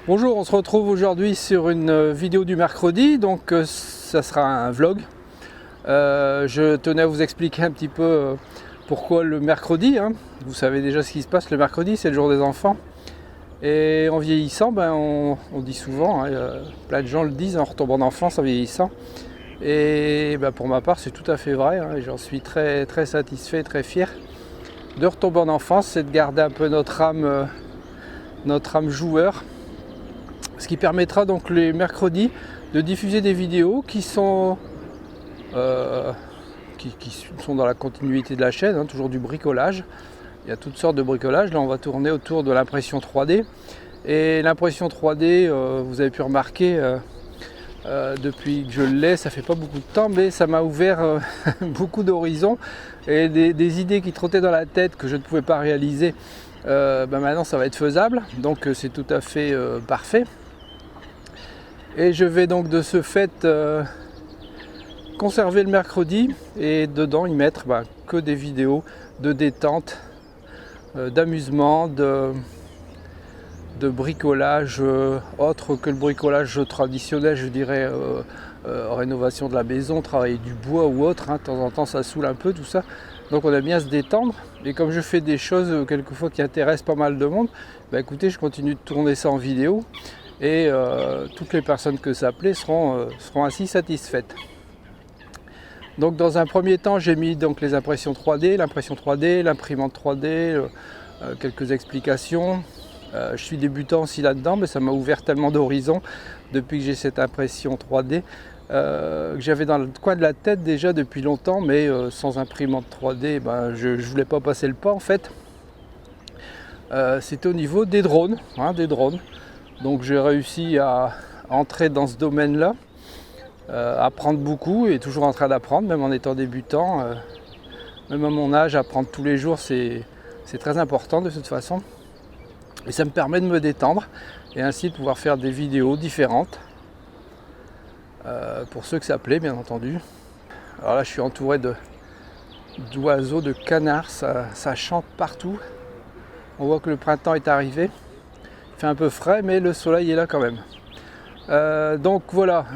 Bonjour, on se retrouve aujourd'hui sur une vidéo du mercredi, donc ça sera un vlog. Je tenais à vous expliquer un petit peu pourquoi le mercredi. Vous savez déjà ce qui se passe le mercredi, c'est le jour des enfants. Et en vieillissant, on dit souvent, plein de gens le disent, en retombant en enfance, en vieillissant. Et pour ma part, c'est tout à fait vrai, et j'en suis très, très satisfait, très fier. De retomber en enfance, c'est de garder un peu notre âme joueur. Ce qui permettra donc les mercredis de diffuser des vidéos qui sont dans la continuité de la chaîne, toujours du bricolage. Il y a toutes sortes de bricolage. Là, on va tourner autour de l'impression 3D. Et l'impression 3D, vous avez pu remarquer, depuis que je l'ai, ça fait pas beaucoup de temps, mais ça m'a ouvert beaucoup d'horizons et des idées qui trottaient dans la tête que je ne pouvais pas réaliser. Maintenant, ça va être faisable, donc c'est tout à fait parfait. Et je vais donc de ce fait conserver le mercredi et dedans y mettre que des vidéos de détente, d'amusement, de bricolage autre que le bricolage traditionnel, je dirais rénovation de la maison, travailler du bois ou autre. De temps en temps ça saoule un peu tout ça, donc on aime bien se détendre. Et comme je fais des choses quelquefois qui intéressent pas mal de monde, écoutez, je continue de tourner ça en vidéo. Et toutes les personnes que ça plaît seront ainsi satisfaites. Donc dans un premier temps, j'ai mis donc les impressions 3D, l'impression 3D, l'imprimante 3D, quelques explications. Je suis débutant aussi là-dedans, mais ça m'a ouvert tellement d'horizons depuis que j'ai cette impression 3D que j'avais dans le coin de la tête déjà depuis longtemps, mais sans imprimante 3D, je ne voulais pas passer le pas en fait. C'était au niveau des drones, Donc j'ai réussi à entrer dans ce domaine-là, apprendre beaucoup et toujours en train d'apprendre, même en étant débutant, même à mon âge, apprendre tous les jours, c'est très important de toute façon. Et ça me permet de me détendre et ainsi de pouvoir faire des vidéos différentes, pour ceux que ça plaît bien entendu. Alors là je suis entouré d'oiseaux, de canards, ça chante partout. On voit que le printemps est arrivé. Il fait un peu frais, mais le soleil est là quand même. Donc voilà,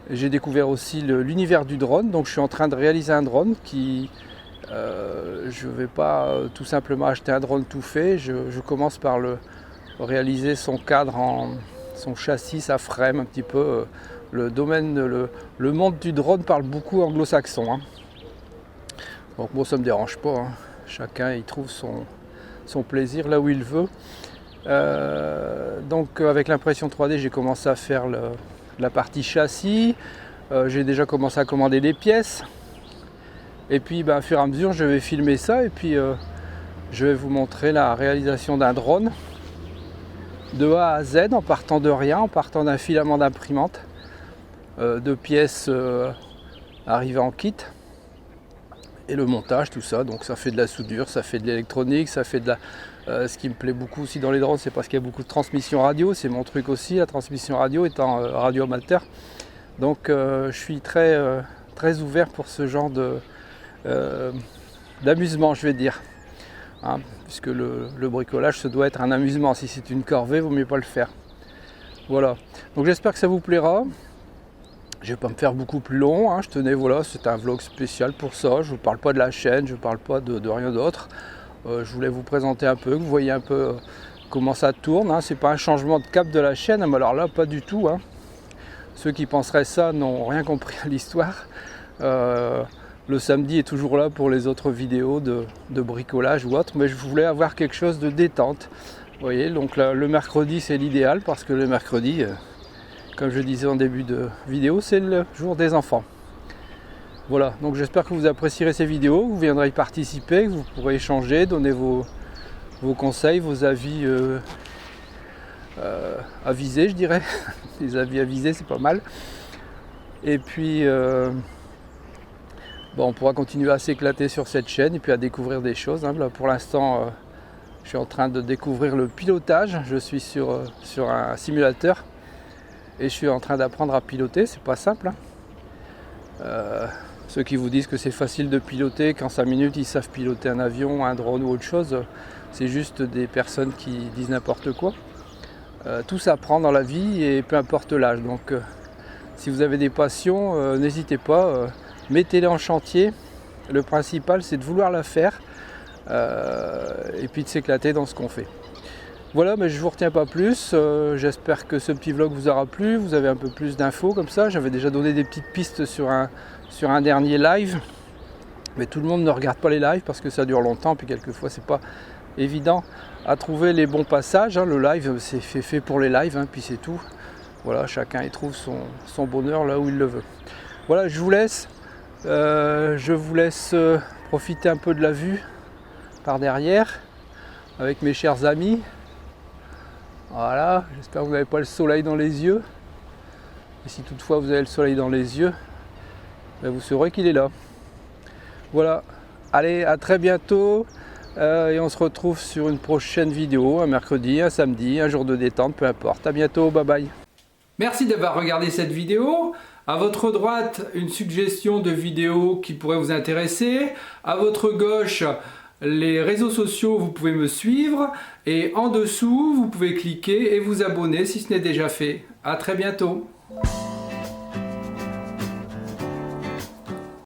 j'ai découvert aussi l'univers du drone. Donc je suis en train de réaliser un drone qui... je ne vais pas tout simplement acheter un drone tout fait. Je commence par réaliser son cadre, son châssis, sa frame, un petit peu. Le domaine, le monde du drone parle beaucoup anglo-saxon. Donc bon, ça ne me dérange pas. Chacun y trouve son plaisir là où il veut. Donc avec l'impression 3D, j'ai commencé à faire la partie châssis. J'ai déjà commencé à commander des pièces. Et puis au fur et à mesure, je vais filmer ça et puis je vais vous montrer la réalisation d'un drone de A à Z, en partant de rien, en partant d'un filament d'imprimante, de pièces arrivées en kit. Et le montage, tout ça, donc ça fait de la soudure, ça fait de l'électronique, ça fait de la... ce qui me plaît beaucoup aussi dans les drones, c'est parce qu'il y a beaucoup de transmission radio, c'est mon truc aussi, la transmission radio étant radio amateur. Donc je suis très, très ouvert pour ce genre d'amusement, je vais dire. Puisque le bricolage, ça doit être un amusement. Si c'est une corvée, il vaut mieux pas le faire. Voilà, donc j'espère que ça vous plaira. Je ne vais pas me faire beaucoup plus long, je tenais, voilà, c'est un vlog spécial pour ça. Je ne parle pas de la chaîne, je ne parle pas de rien d'autre. Je voulais vous présenter un peu, que vous voyez un peu comment ça tourne. C'est pas un changement de cap de la chaîne, mais alors là, pas du tout. Ceux qui penseraient ça n'ont rien compris à l'histoire. Le samedi est toujours là pour les autres vidéos de bricolage ou autre, mais je voulais avoir quelque chose de détente. Vous voyez, donc là, le mercredi, c'est l'idéal parce que le mercredi... comme je disais en début de vidéo, c'est le jour des enfants. Voilà, donc j'espère que vous apprécierez ces vidéos, que vous viendrez y participer, que vous pourrez échanger, donner vos conseils, vos avis avisés, je dirais. Les avis avisés, c'est pas mal. Et puis, on pourra continuer à s'éclater sur cette chaîne et puis à découvrir des choses. Là, pour l'instant, je suis en train de découvrir le pilotage. Je suis sur un simulateur. Et je suis en train d'apprendre à piloter, c'est pas simple. Ceux qui vous disent que c'est facile de piloter, qu'en 5 minutes ils savent piloter un avion, un drone ou autre chose, c'est juste des personnes qui disent n'importe quoi. Tout s'apprend dans la vie et peu importe l'âge. Donc si vous avez des passions, n'hésitez pas, mettez-les en chantier. Le principal c'est de vouloir la faire et puis de s'éclater dans ce qu'on fait. Voilà, mais je ne vous retiens pas plus. J'espère que ce petit vlog vous aura plu. Vous avez un peu plus d'infos comme ça. J'avais déjà donné des petites pistes sur un dernier live. Mais tout le monde ne regarde pas les lives parce que ça dure longtemps. Puis quelquefois, c'est pas évident à trouver les bons passages. Le live, c'est fait pour les lives. Puis c'est tout. Voilà, chacun y trouve son bonheur là où il le veut. Voilà, je vous laisse. Profiter un peu de la vue par derrière avec mes chers amis. Voilà, j'espère que vous n'avez pas le soleil dans les yeux. Et si toutefois vous avez le soleil dans les yeux, ben vous saurez qu'il est là. Voilà, allez, à très bientôt. Et on se retrouve sur une prochaine vidéo, un mercredi, un samedi, un jour de détente, peu importe. À bientôt, bye bye. Merci d'avoir regardé cette vidéo. À votre droite, une suggestion de vidéo qui pourrait vous intéresser. À votre gauche, les réseaux sociaux, vous pouvez me suivre. Et en dessous, vous pouvez cliquer et vous abonner si ce n'est déjà fait. À très bientôt.